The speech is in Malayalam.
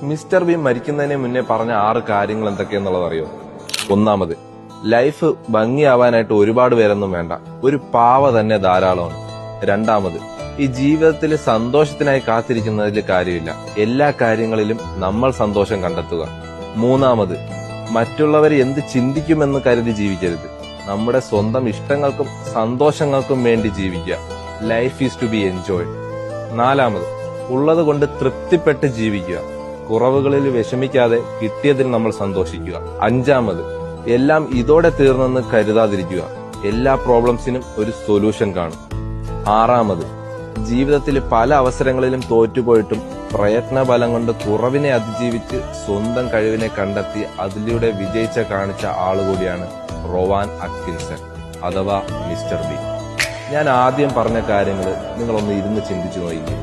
മിസ്റ്റർ ബീൻ മരിക്കുന്നതിന് മുന്നേ പറഞ്ഞ 6 കാര്യങ്ങൾ എന്തൊക്കെയെന്നുള്ളത് അറിയോ? ഒന്നാമത്, ലൈഫ് ഭംഗിയാവാനായിട്ട് ഒരുപാട് പേരൊന്നും വേണ്ട, ഒരു പാവ തന്നെ ധാരാളമാണ്. രണ്ടാമത്, ഈ ജീവിതത്തിൽ സന്തോഷത്തിനായി കാത്തിരിക്കുന്നതിൽ കാര്യമില്ല, എല്ലാ കാര്യങ്ങളിലും നമ്മൾ സന്തോഷം കണ്ടെത്തുക. മൂന്നാമത്, മറ്റുള്ളവർ എന്ത് ചിന്തിക്കുമെന്ന് കരുതി ജീവിക്കരുത്, നമ്മുടെ സ്വന്തം ഇഷ്ടങ്ങൾക്കും സന്തോഷങ്ങൾക്കും വേണ്ടി ജീവിക്കുക. Life is to be enjoyed. നാലാമത്, ഉള്ളത് കൊണ്ട് തൃപ്തിപ്പെട്ട് ജീവിക്കുക, കുറവുകളിൽ വിഷമിക്കാതെ കിട്ടിയതിൽ നമ്മൾ സന്തോഷിക്കുക. അഞ്ചാമത്, എല്ലാം ഇതോടെ തീർന്നെന്ന് കരുതാതിരിക്കുക, എല്ലാ പ്രോബ്ലംസിനും ഒരു സൊല്യൂഷൻ കാണും. ആറാമത്, ജീവിതത്തിൽ പല അവസരങ്ങളിലും തോറ്റുപോയിട്ടും പ്രയത്നബലം കൊണ്ട് കുറവിനെ അതിജീവിച്ച് സ്വന്തം കഴിവിനെ കണ്ടെത്തി അതിലൂടെ വിജയിച്ച കാണിച്ച ആളുകൂടിയാണ് റോവാൻ അറ്റ്കിൻസൺ അഥവാ മിസ്റ്റർ ബീൻ. ഞാൻ ആദ്യം പറഞ്ഞ കാര്യങ്ങൾ നിങ്ങളൊന്ന് ഇരുന്ന് ചിന്തിച്ചു നോക്കി.